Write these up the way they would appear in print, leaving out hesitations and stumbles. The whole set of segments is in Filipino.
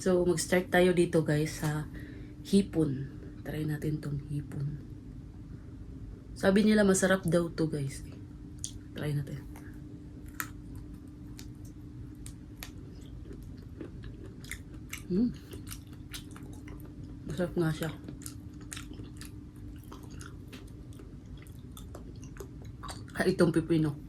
So, mag-start tayo dito guys sa hipon. Try natin tong hipon. Sabi nila masarap daw to guys. Try natin. Masarap nga siya. Itong pipino.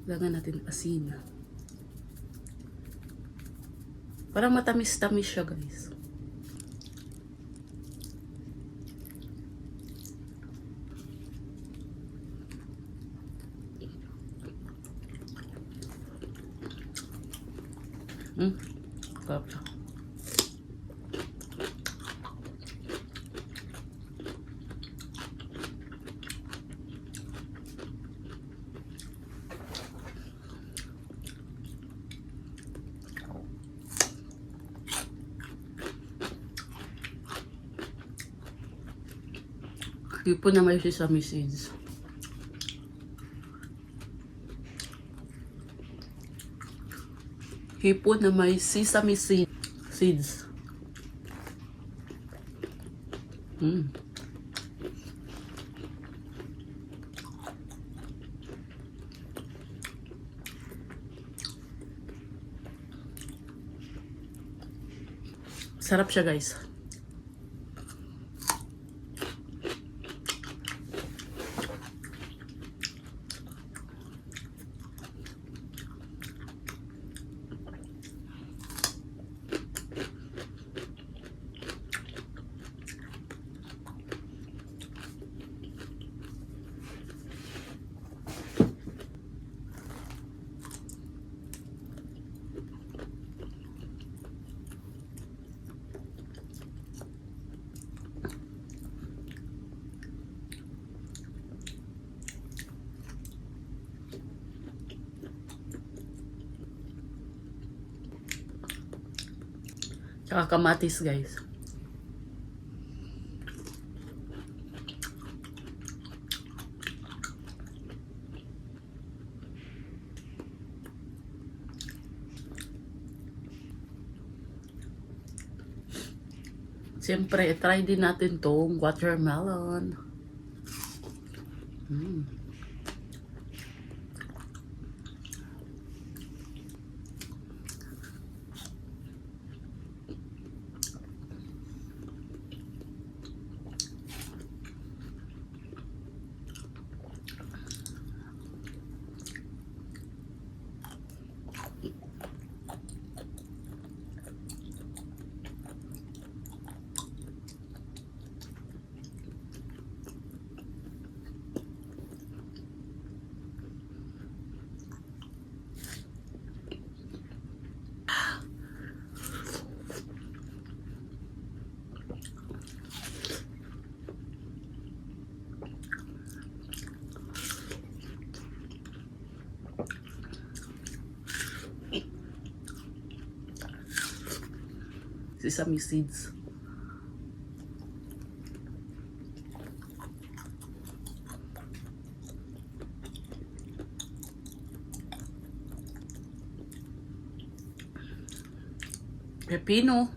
Lagyan natin asin. Parang matamis-tamis siya guys. Sarap siya. Hipon na may sesame seeds. Hipon na may sesame seeds. Sarap siya guys. Tsaka kamatis guys. Siyempre, try din natin tong watermelon. Sesame seeds. Pepino.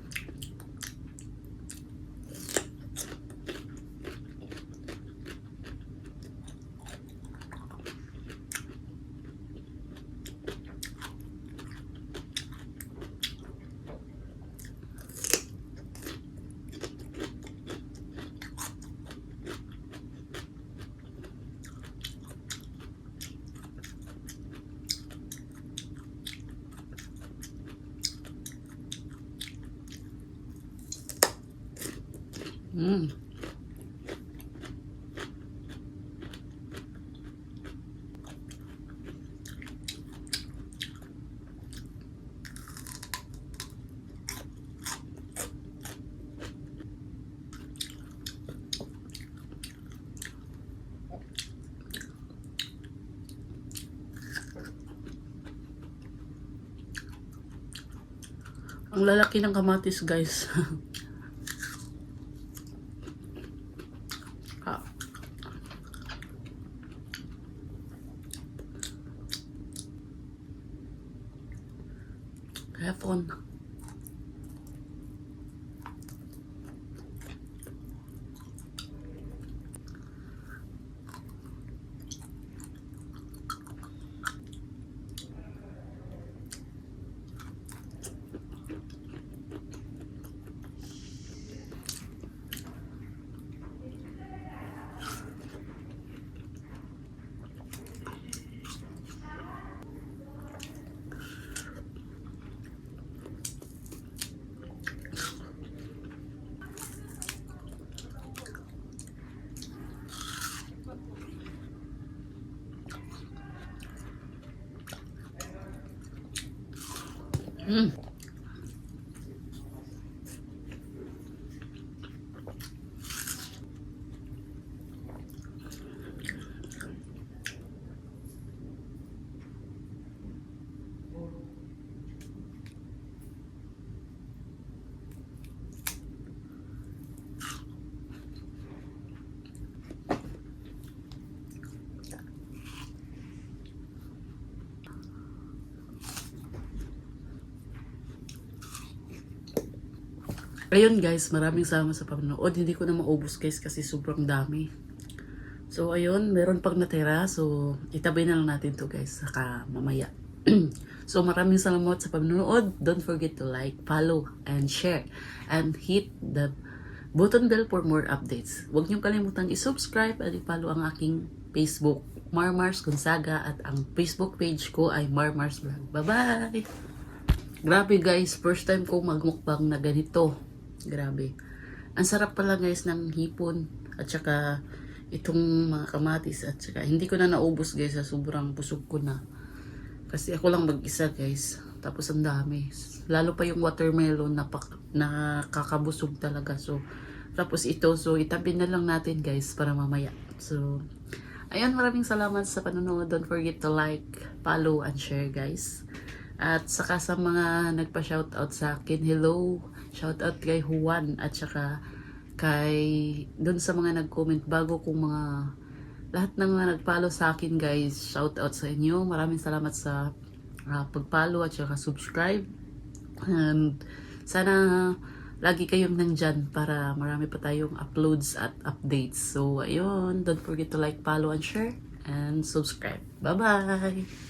Ang lalaki ng kamatis, guys. cellphone. Mm. Ayun guys, maraming salamat sa panonood. Hindi ko na maubos guys kasi sobrang dami. So ayun, meron pang natira. So itabi na lang natin to guys, saka mamaya. So maraming salamat sa panonood. Don't forget to like, follow, and share. And hit the button bell for more updates. Huwag niyong kalimutang i-subscribe at i-follow ang aking Facebook, Marmars Gonzaga, at ang Facebook page ko ay Marmars Vlog. Bye-bye! Grabe guys, first time ko magmukbang na ganito. Grabe. Ang sarap pala guys ng hipon at saka itong mga kamatis at saka hindi ko na naubos guys, sobrang busog ko na. Kasi ako lang mag-isa guys. Tapos ang dami. Lalo pa yung watermelon na nakakabusog talaga. So, tapos ito. So, itabi na lang natin guys para mamaya. So, ayun, maraming salamat sa panonood. Don't forget to like, follow, and share guys. At saka sa mga nagpa-shoutout sa akin, hello, shoutout kay Juan at saka kay doon sa mga nag-comment bago kong mga lahat ng mga nag-follow sa akin guys, shoutout sa inyo. Maraming salamat sa pag-follow at saka subscribe. And sana lagi kayong nandyan para marami pa tayong uploads at updates. So ayun, don't forget to like, follow, and share and subscribe. Bye-bye!